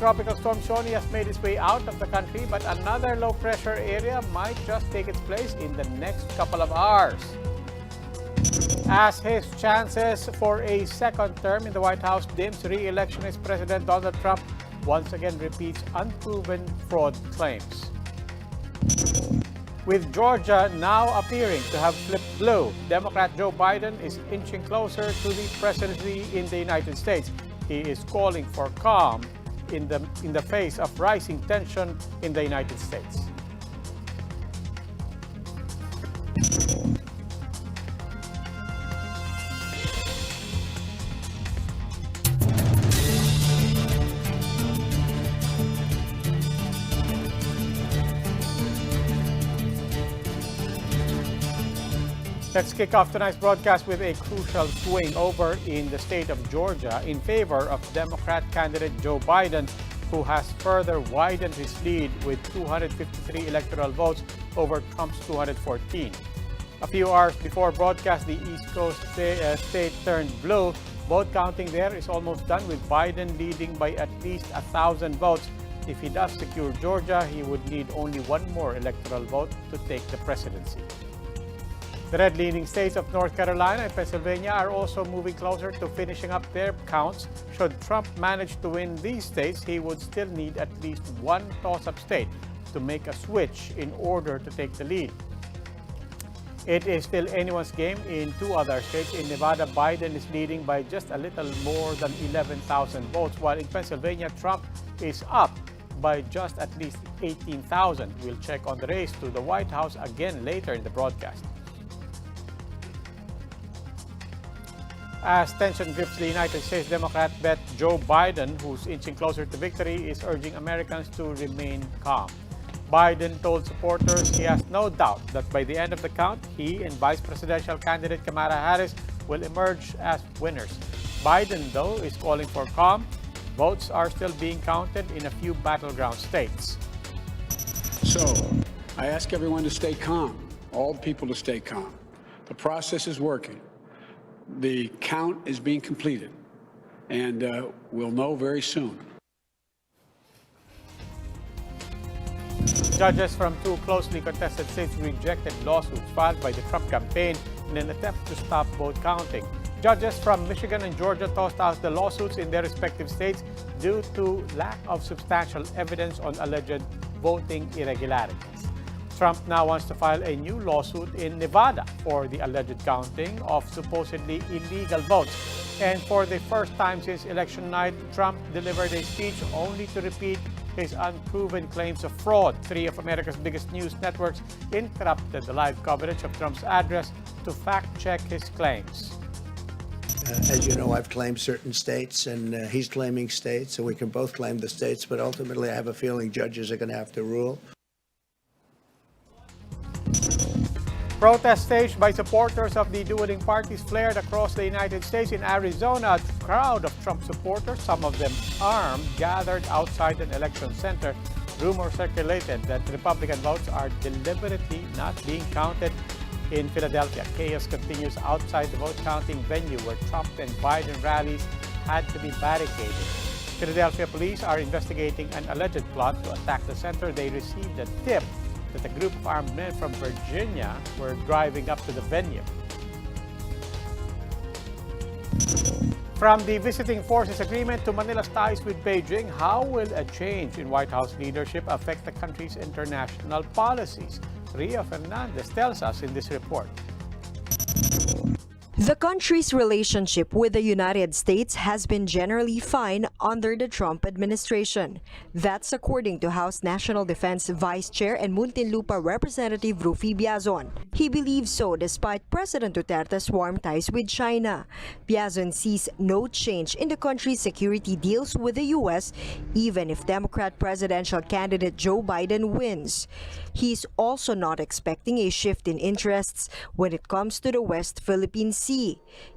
Tropical Storm Shawnee has made its way out of the country, but another low-pressure area might just take its place in the next couple of hours. As his chances for a second term in the White House dims, re-electionist President Donald Trump once again repeats unproven fraud claims. With Georgia now appearing to have flipped blue, Democrat Joe Biden is inching closer to the presidency in the United States. He is calling for calm in the face of rising tension in the United States. Let's kick off tonight's broadcast with a crucial swing over in the state of Georgia in favor of Democrat candidate Joe Biden, who has further widened his lead with 253 electoral votes over Trump's 214. A few hours before broadcast, the East Coast state turned blue. Vote counting there is almost done, with Biden leading by at least 1,000 votes. If he does secure Georgia, he would need only one more electoral vote to take the presidency. The red-leaning states of North Carolina and Pennsylvania are also moving closer to finishing up their counts. Should Trump manage to win these states, he would still need at least one toss-up state to make a switch in order to take the lead. It is still anyone's game in two other states. In Nevada, Biden is leading by just a little more than 11,000 votes, while in Pennsylvania, Trump is up by just at least 18,000. We'll check on the race to the White House again later in the broadcast. As tension grips the United States, Democrat bet Joe Biden, who's inching closer to victory, is urging Americans to remain calm. Biden told supporters he has no doubt that by the end of the count, he and Vice Presidential candidate Kamala Harris will emerge as winners. Biden, though, is calling for calm. Votes are still being counted in a few battleground states. So, I ask everyone to stay calm, all people to stay calm. The process is working. The count is being completed, and we'll know very soon. Judges from two closely contested states rejected lawsuits filed by the Trump campaign in an attempt to stop vote counting. Judges from Michigan and Georgia tossed out the lawsuits in their respective states due to lack of substantial evidence on alleged voting irregularities. Trump now wants to file a new lawsuit in Nevada for the alleged counting of supposedly illegal votes. And for the first time since election night, Trump delivered a speech only to repeat his unproven claims of fraud. Three of America's biggest news networks interrupted the live coverage of Trump's address to fact-check his claims. As you know, I've claimed certain states, and he's claiming states, so we can both claim the states, but ultimately I have a feeling judges are going to have to rule. Protests staged by supporters of the dueling parties flared across the United States. In Arizona, a crowd of Trump supporters, some of them armed, gathered outside an election center. Rumors circulated that Republican votes are deliberately not being counted. In Philadelphia, chaos continues outside the vote counting venue where Trump and Biden rallies had to be barricaded. Philadelphia police are investigating an alleged plot to attack the center. They received a tip that a group of armed men from Virginia were driving up to the venue. From the visiting forces agreement to Manila's ties with Beijing, how will a change in White House leadership affect the country's international policies? Ria Fernandez tells us in this report. The country's relationship with the United States has been generally fine under the Trump administration. That's according to House National Defense Vice Chair and Muntinlupa Representative Rufy Biazon. He believes so despite President Duterte's warm ties with China. Biazon sees no change in the country's security deals with the U.S. even if Democrat presidential candidate Joe Biden wins. He's also not expecting a shift in interests when it comes to the West Philippine Sea.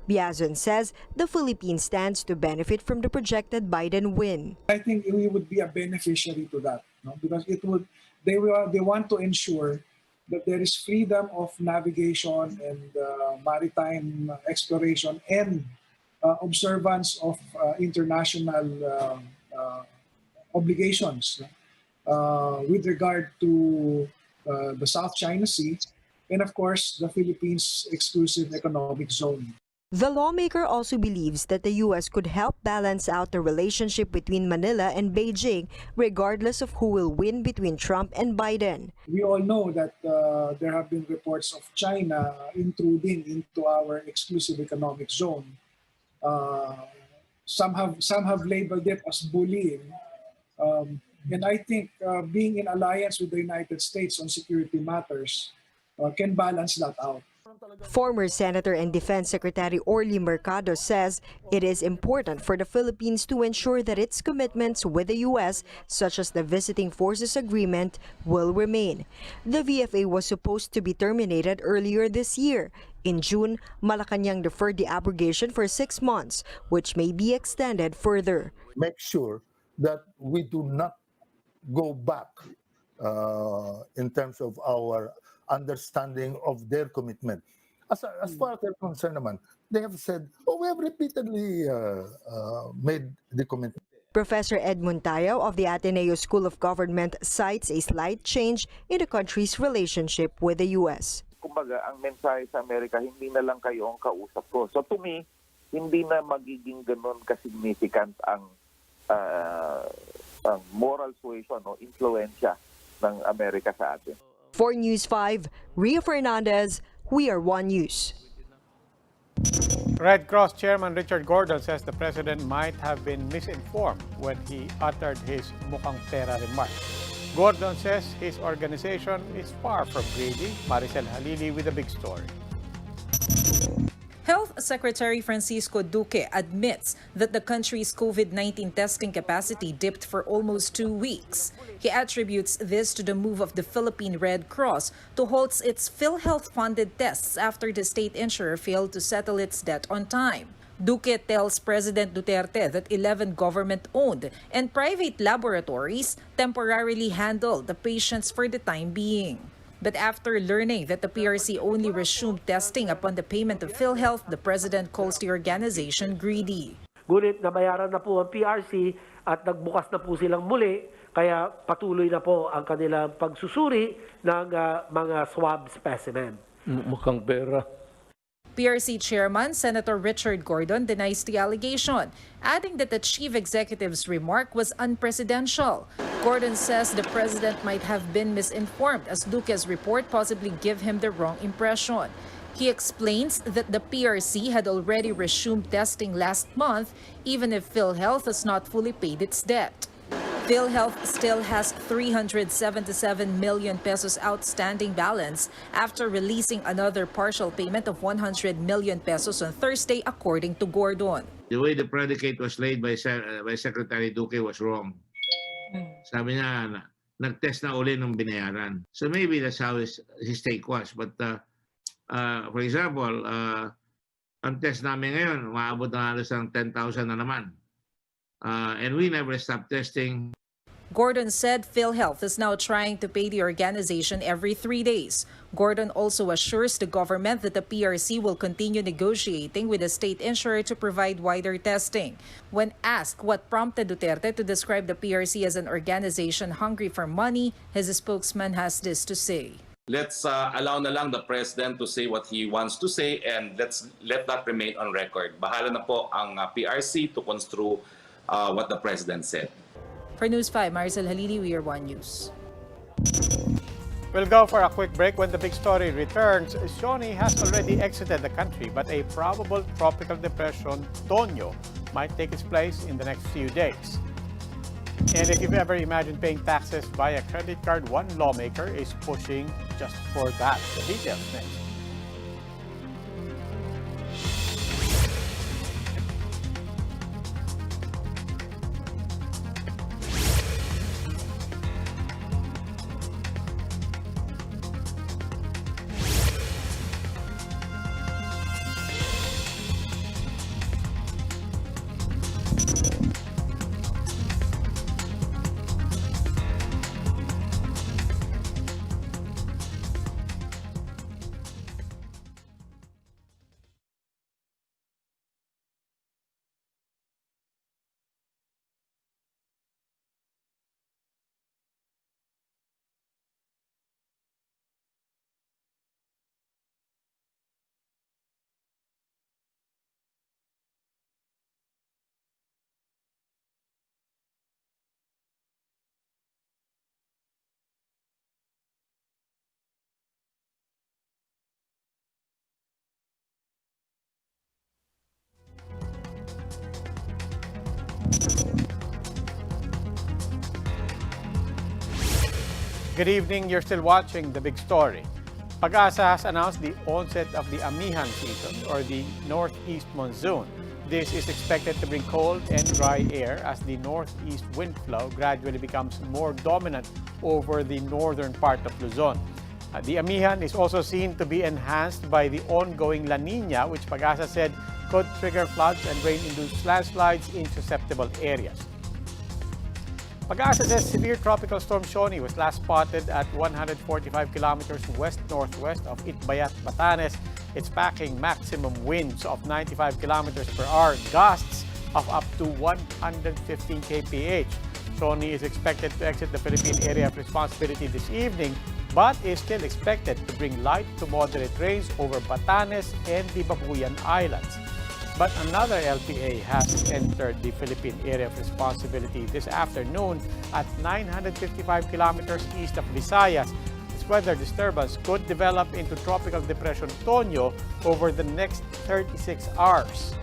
Biazon says the Philippines stands to benefit from the projected Biden win. I think we would be a beneficiary to that, no? Because they want to ensure that there is freedom of navigation and maritime exploration and observance of international obligations with regard to the South China Sea and, of course, the Philippines Exclusive Economic Zone. The lawmaker also believes that the U.S. could help balance out the relationship between Manila and Beijing, regardless of who will win between Trump and Biden. We all know that there have been reports of China intruding into our exclusive economic zone. Some have labeled it as bullying. And I think being in alliance with the United States on security matters can balance that out. Former Senator and Defense Secretary Orly Mercado says it is important for the Philippines to ensure that its commitments with the U.S., such as the Visiting Forces Agreement, will remain. The VFA was supposed to be terminated earlier this year. In June, Malacanang deferred the abrogation for 6 months, which may be extended further. Make sure that we do not go back in terms of our understanding of their commitment. As far as they're concerned naman, they have said, we have repeatedly made the commitment. Professor Ed Montayo of the Ateneo School of Government cites a slight change in the country's relationship with the U.S. Kumbaga, ang mensahe sa Amerika, hindi na lang kayo ang kausap ko. So to me, hindi na magiging ganun ka-significant ang moral suasion o influensya ng Amerika sa atin. For News 5, Ria Fernandez, We Are One News. Red Cross Chairman Richard Gordon says the president might have been misinformed when he uttered his mukang pera remark. Gordon says his organization is far from greedy. Maricel Halili with a big story. Health Secretary Francisco Duque admits that the country's COVID-19 testing capacity dipped for almost 2 weeks. He attributes this to the move of the Philippine Red Cross to halt its PhilHealth-funded tests after the state insurer failed to settle its debt on time. Duque tells President Duterte that 11 government-owned and private laboratories temporarily handled the patients for the time being. But after learning that the PRC only resumed testing upon the payment of PhilHealth, the president calls the organization greedy. Ngunit nabayaran na po ang PRC at nagbukas na po silang muli, kaya patuloy na po ang kanilang pagsusuri ng mga swab specimen. Mukhang pera. PRC Chairman Senator Richard Gordon denies the allegation, adding that the chief executive's remark was unpresidential. Gordon says the president might have been misinformed as Duque's report possibly gave him the wrong impression. He explains that the PRC had already resumed testing last month, even if PhilHealth has not fully paid its debt. PhilHealth still has 377 million pesos outstanding balance after releasing another partial payment of 100 million pesos on Thursday, according to Gordon. The way the predicate was laid by Secretary Duque was wrong. Sabi niya, nag-test na uli ng binayaran. So maybe that's how his take was. But for example, ang test namin ngayon, maabot na halos ng 10,000 na naman. And we never stopped testing. Gordon said PhilHealth is now trying to pay the organization every 3 days. Gordon also assures the government that the PRC will continue negotiating with the state insurer to provide wider testing. When asked what prompted Duterte to describe the PRC as an organization hungry for money, his spokesman has this to say. Let's allow na lang the president to say what he wants to say, and let's let that remain on record. Bahala na po ang PRC to construe what the president said. For News 5, Maricel Halili, We Are One News. We'll go for a quick break. When the big story returns, Shawnee has already exited the country, but a probable tropical depression, Tonyo, might take its place in the next few days. And if you've ever imagined paying taxes via credit card, one lawmaker is pushing just for that. The details next. Good evening. You're still watching The Big Story. PAGASA has announced the onset of the Amihan season, or the northeast monsoon. This is expected to bring cold and dry air as the northeast wind flow gradually becomes more dominant over the northern part of Luzon. The Amihan is also seen to be enhanced by the ongoing La Nina, which PAGASA said could trigger floods and rain-induced landslides in susceptible areas. PAGASA says severe tropical storm Shoni was last spotted at 145 kilometers west-northwest of Itbayat, Batanes. It's packing maximum winds of 95 kilometers per hour, gusts of up to 115 kph. Shoni is expected to exit the Philippine area of responsibility this evening, but is still expected to bring light to moderate rains over Batanes and the Babuyan Islands. But another LPA has entered the Philippine area of responsibility this afternoon at 955 kilometers east of Visayas. This weather disturbance could develop into Tropical Depression Tonyo over the next 36 hours.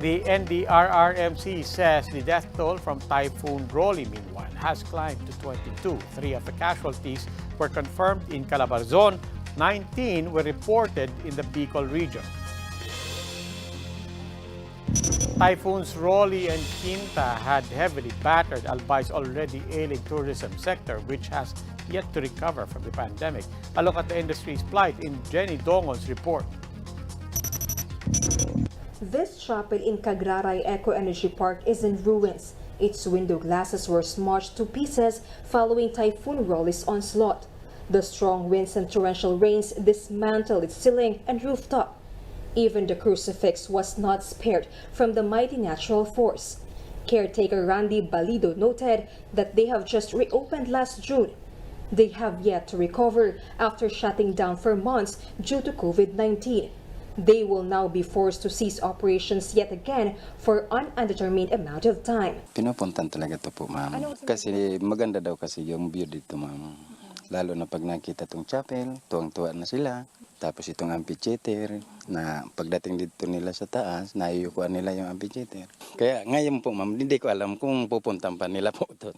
The NDRRMC says the death toll from Typhoon Rolly, meanwhile, has climbed to 22. 3 of the casualties were confirmed in Calabarzon. 19 were reported in the Bicol region. Typhoons Rolly and Quinta had heavily battered Albay's already ailing tourism sector, which has yet to recover from the pandemic. A look at the industry's plight in Jenny Dongon's report. This chapel in Cagraray Eco Energy Park is in ruins. Its window glasses were smashed to pieces following Typhoon Rolly's onslaught. The strong winds and torrential rains dismantled its ceiling and rooftop. Even the crucifix was not spared from the mighty natural force. Caretaker Randy Balido noted that they have just reopened last June. They have yet to recover after shutting down for months due to COVID-19. They will now be forced to cease operations yet again for an undetermined amount of time. Pinupuntan talaga ito po, ma'am. Kasi maganda daw kasi yung view dito, ma'am. Lalo na pag nakita itong chapel, tuwang-tuwa na sila. Tapos itong amphitheater, na pagdating dito nila sa taas, naiukuan nila yung amphitheater. Kaya ngayon po, ma'am, hindi ko alam kung pupuntan pa nila po ito.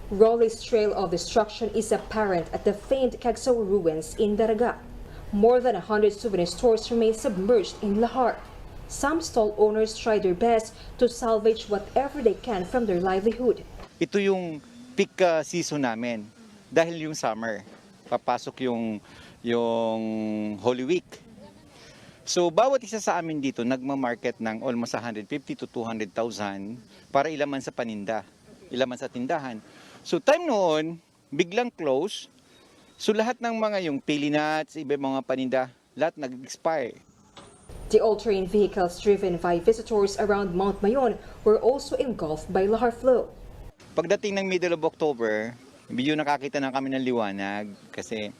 Rolly's trail of destruction is apparent at the famed Cagsaw ruins in Daraga. More than 100 souvenir stores remain submerged in lahar. Some stall owners try their best to salvage whatever they can from their livelihood. Ito yung peak season namin dahil yung summer. Papasok yung Holy Week. So bawat isa sa amin dito nagma-market ng almost 150 to 200,000 para ilaman sa paninda, ilaman sa tindahan. So time noon, biglang close. So lahat ng mga yung pili nuts, iba mga paninda, lahat nag-expire. The all-terrain vehicles driven by visitors around Mount Mayon were also engulfed by lahar flow. Pagdating ng middle of October, medyo nakakita na kami ng liwanag kasi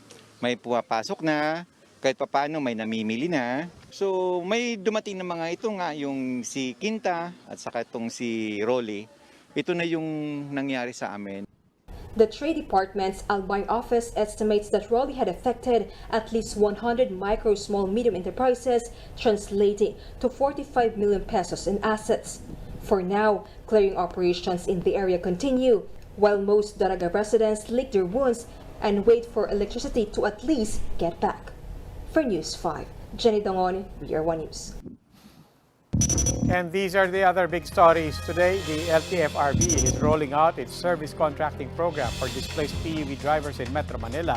may pumapasok na, kahit papaano may namimili na. So may dumating na mga ito nga, yung si Quinta at saka itong si Rolly. Ito na yung nangyari sa amin. The Trade Department's Albay office estimates that Rolly had affected at least 100 micro, small, medium enterprises, translating to 45 million pesos in assets. For now, clearing operations in the area continue, while most Daraga residents lick their wounds and wait for electricity to at least get back. For News 5, Jenny Dongon, Year 1 News. And these are the other big stories today. The LTFRB is rolling out its service contracting program for displaced PUV drivers in Metro Manila.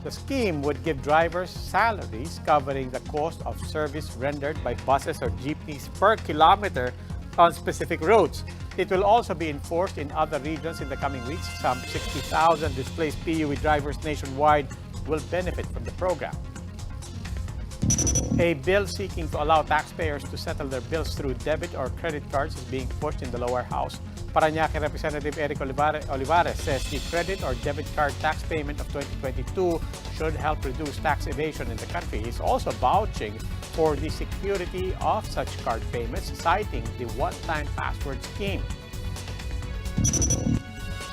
The scheme would give drivers salaries covering the cost of service rendered by buses or jeepneys per kilometer on specific routes. It will also be enforced in other regions in the coming weeks. Some 60,000 displaced PUV drivers nationwide will benefit from the program. A bill seeking to allow taxpayers to settle their bills through debit or credit cards is being pushed in the lower house. Parañaque Representative Eric Olivares says the credit or debit card tax payment of 2022 should help reduce tax evasion in the country. He's also vouching for the security of such card payments, citing the one-time password scheme.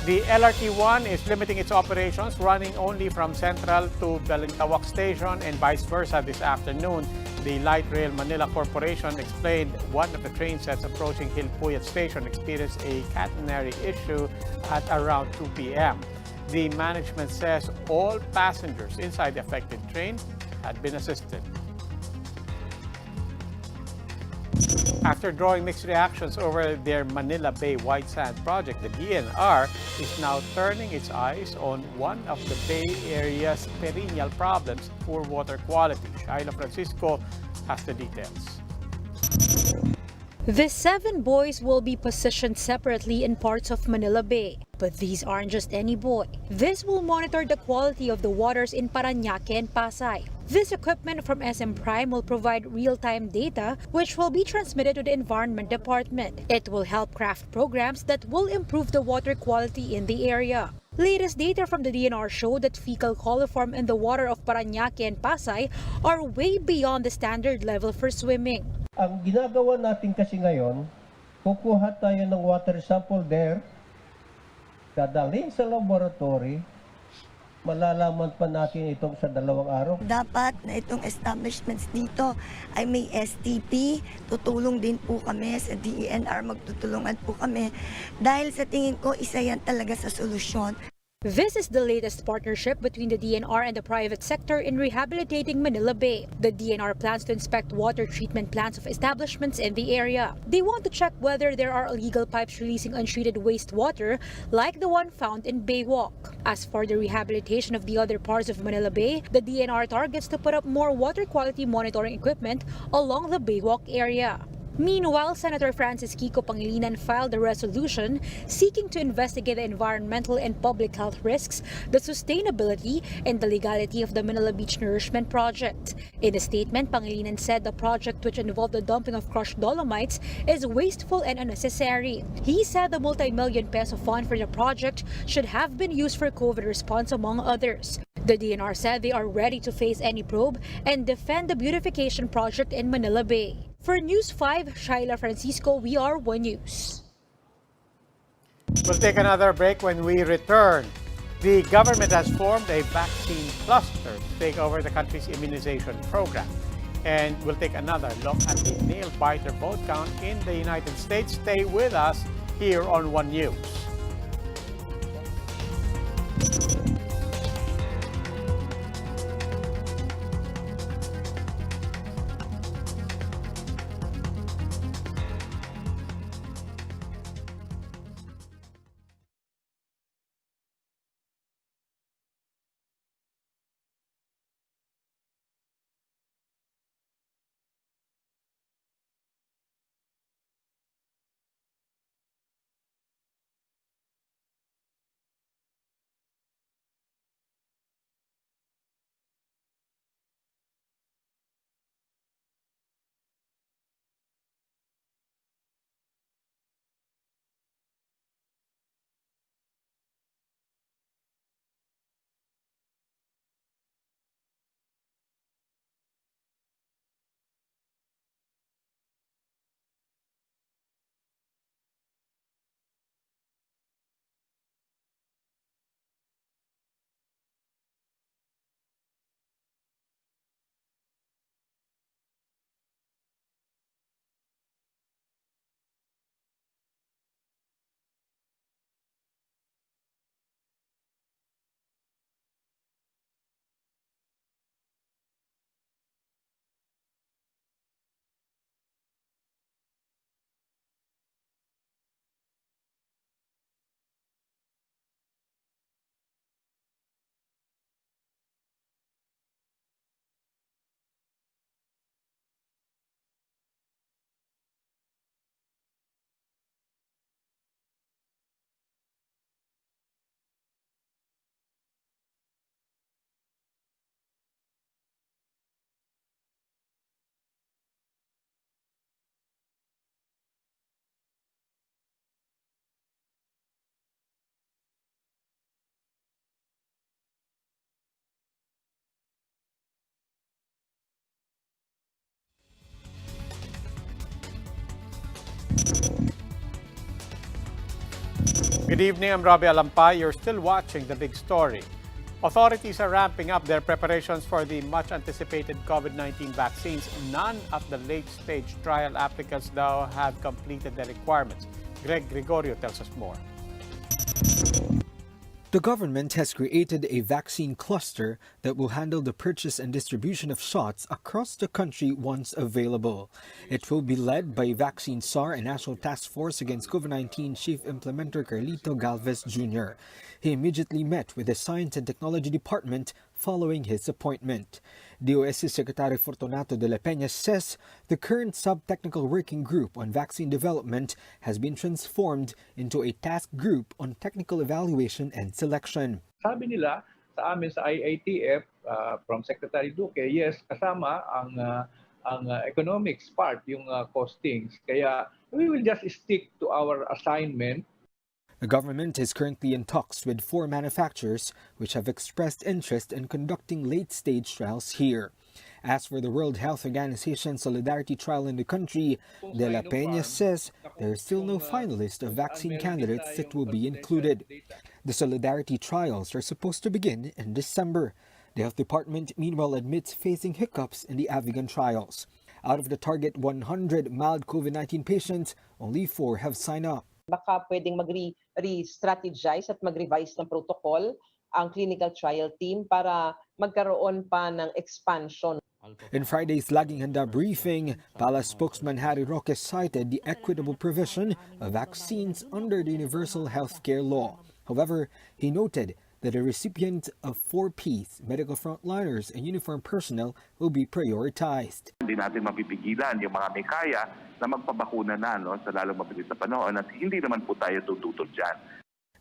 The LRT-1 is limiting its operations, running only from Central to Balintawak Station and vice versa this afternoon. The Light Rail Manila Corporation explained one of the train sets approaching Hilpuyat Station experienced a catenary issue at around 2 p.m. The management says all passengers inside the affected train had been assisted. After drawing mixed reactions over their Manila Bay White Sand project, the DNR is now turning its eyes on one of the Bay Area's perennial problems, poor water quality. Shaila Francisco has the details. The 7 buoys will be positioned separately in parts of Manila Bay. But these aren't just any buoy. This will monitor the quality of the waters in Parañaque and Pasay. This equipment from SM Prime will provide real-time data which will be transmitted to the Environment Department. It will help craft programs that will improve the water quality in the area. Latest data from the DNR show that fecal coliform in the water of Parañaque and Pasay are way beyond the standard level for swimming. Ang ginagawa natin kasi ngayon, kukuha tayo ng water sample there, dadalhin sa laboratory, malalaman pa natin itong sa 2 araw. Dapat na itong establishments dito ay may STP, tutulong din po kami sa DENR, magtutulungan po kami dahil sa tingin ko isa yan talaga sa solusyon. This is the latest partnership between the DNR and the private sector in rehabilitating Manila Bay. The DNR plans to inspect water treatment plants of establishments in the area. They want to check whether there are illegal pipes releasing untreated wastewater like the one found in Baywalk. As for the rehabilitation of the other parts of Manila Bay, the DNR targets to put up more water quality monitoring equipment along the Baywalk area. Meanwhile, Senator Francis Kiko Pangilinan filed a resolution seeking to investigate the environmental and public health risks, the sustainability, and the legality of the Manila Beach Nourishment Project. In a statement, Pangilinan said the project, which involved the dumping of crushed dolomites, is wasteful and unnecessary. He said the multi-million peso fund for the project should have been used for COVID response, among others. The DNR said they are ready to face any probe and defend the beautification project in Manila Bay. For News 5, Shaila Francisco, we are One News. We'll take another break. When we return. The government has formed a vaccine cluster to take over the country's immunization program. And we'll take another look at the nail-biter vote count in the United States. Stay with us here on One News. Good evening, I'm Robbie Alampay. You're still watching The Big Story. Authorities are ramping up their preparations for the much-anticipated COVID-19 vaccines. None of the late-stage trial applicants, though, have completed the requirements. Greg Gregorio tells us more. The government has created a vaccine cluster that will handle the purchase and distribution of shots across the country once available. It will be led by Vaccine SAR and National Task Force Against COVID-19 Chief Implementer Carlito Galvez Jr. He immediately met with the Science and Technology Department following his appointment. DOST Secretary Fortunato de la Peña says the current sub-technical working group on vaccine development has been transformed into a task group on technical evaluation and selection. Sabi nila sa amin sa IATF from Secretary Duque, yes, kasama ang economics part, yung costings. Kaya we will just stick to our assignment. The government is currently in talks with 4 manufacturers which have expressed interest in conducting late-stage trials here. As for the World Health Organization Solidarity trial in the country, De La Peña says there is still no finalist of vaccine candidates that will be included. The Solidarity trials are supposed to begin in December. The Health Department meanwhile admits facing hiccups in the Amihan trials. Out of the target 100 mild COVID-19 patients, only 4 have signed up. Baka pwedeng mag-re-strategize at mag-revise ng protocol ang clinical trial team para magkaroon pa ng expansion. In Friday's Laging Handa briefing, Palace spokesman Harry Roque cited the equitable provision of vaccines under the Universal Healthcare Law. However, he noted that the recipient of 4Ps, medical frontliners and uniformed personnel will be prioritized. Hindi natin mapipigilan yung mga may kaya na magpabakuna na sa lalong mabilis na panahon at hindi naman po tayo tututol dyan.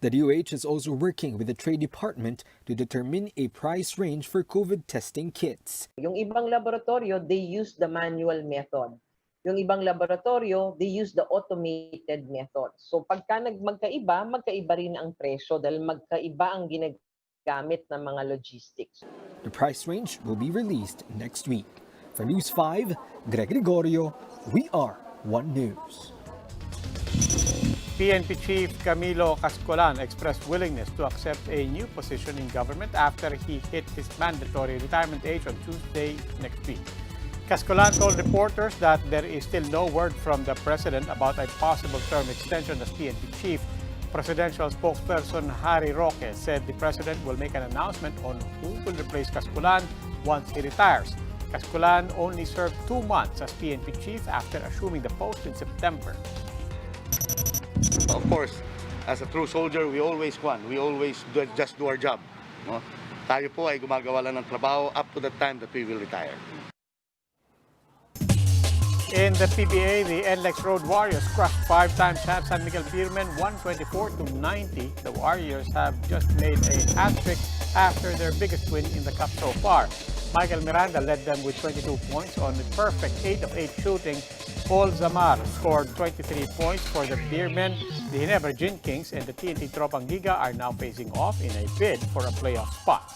The DOH is also working with the Trade Department to determine a price range for COVID testing kits. Yung ibang laboratorio, they use the manual method. Yung ibang laboratorio, they use the automated method. So pagka magkaiba rin ang presyo dahil magkaiba ang ginagamit ng mga logistics. The price range will be released next week. For News 5, Greg Gregorio, we are One News. PNP Chief Camilo Cascolan expressed willingness to accept a new position in government after he hit his mandatory retirement age on Tuesday next week. Cascolan told reporters that there is still no word from the president about a possible term extension as PNP chief. Presidential spokesperson Harry Roque said the president will make an announcement on who will replace Cascolan once he retires. Cascolan only served 2 months as PNP chief after assuming the post in September. Of course, as a true soldier, we always just do our job. No? Tayo po ay gumagawa lang ng trabaho up to the time that we will retire. In the PBA, the NLEX Road Warriors crushed 5-time champ San Miguel Beermen 124-90. The Warriors have just made a hat-trick after their biggest win in the cup so far. Michael Miranda led them with 22 points on the perfect 8 of 8 shooting. Paul Zamar scored 23 points for the Beermen. The Ginebra Gin Kings and the TNT Tropang Giga are now facing off in a bid for a playoff spot.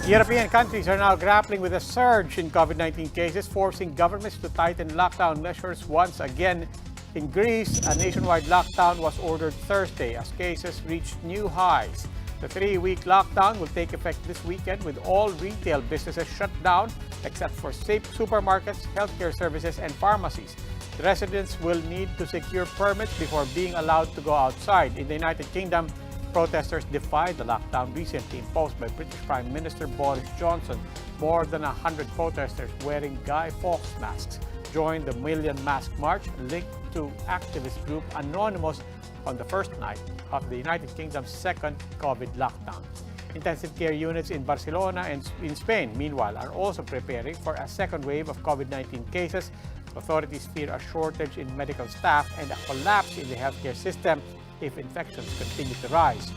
European countries are now grappling with a surge in COVID-19 cases, forcing governments to tighten lockdown measures once again. In Greece, a nationwide lockdown was ordered Thursday as cases reached new highs. The 3-week lockdown will take effect this weekend with all retail businesses shut down except for supermarkets, healthcare services, and pharmacies. The residents will need to secure permits before being allowed to go outside. In the United Kingdom, protesters defied the lockdown recently imposed by British Prime Minister Boris Johnson. More than 100 protesters wearing Guy Fawkes masks joined the Million Mask March linked to activist group Anonymous on the first night of the United Kingdom's second COVID lockdown. Intensive care units in Barcelona and in Spain, meanwhile, are also preparing for a second wave of COVID-19 cases. Authorities fear a shortage in medical staff and a collapse in the healthcare system if infections continue to rise.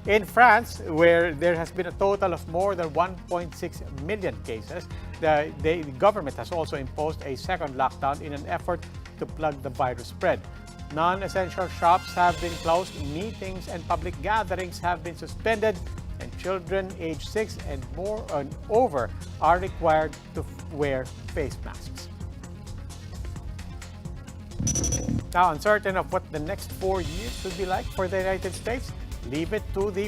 In France, where there has been a total of more than 1.6 million cases, the government has also imposed a second lockdown in an effort to plug the virus spread. Non-essential shops have been closed, meetings and public gatherings have been suspended, and children aged 6 and more and over are required to wear face masks. Now, uncertain of what the next 4 years will be like for the United States, leave it to the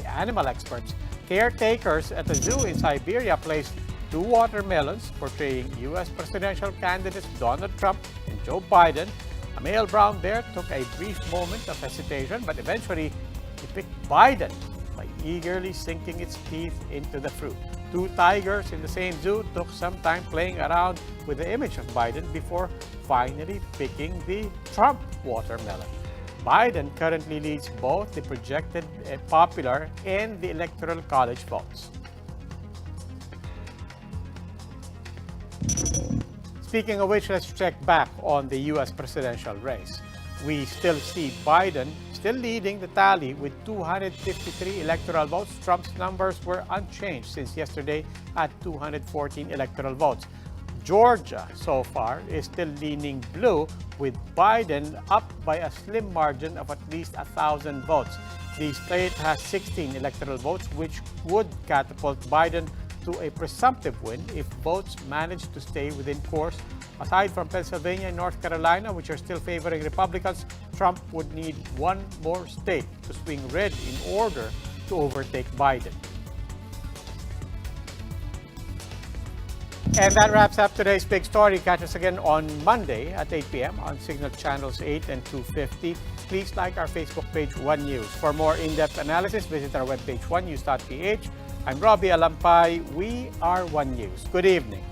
animal experts. Caretakers at a zoo in Siberia placed 2 watermelons portraying U.S. presidential candidates Donald Trump and Joe Biden Male brown bear took a brief moment of hesitation, but eventually he picked Biden by eagerly sinking its teeth into the fruit. Two tigers in the same zoo took some time playing around with the image of Biden before finally picking the Trump watermelon. Biden currently leads both the projected popular and the electoral college votes. Speaking of which, let's check back on the U.S. presidential race. We still see Biden still leading the tally with 253 electoral votes. Trump's numbers were unchanged since yesterday at 214 electoral votes. Georgia, so far, is still leaning blue, with Biden up by a slim margin of at least 1,000 votes. The state has 16 electoral votes, which would catapult Biden to a presumptive win if votes manage to stay within course. Aside from Pennsylvania and North Carolina, which are still favoring Republicans, Trump would need one more state to swing red in order to overtake Biden. And that wraps up today's big story. Catch us again on Monday at 8 p.m. on Signal Channels 8 and 250. Please like our Facebook page, One News. For more in-depth analysis, visit our webpage, onenews.ph. I'm Robbie Alampay. We are One News. Good evening.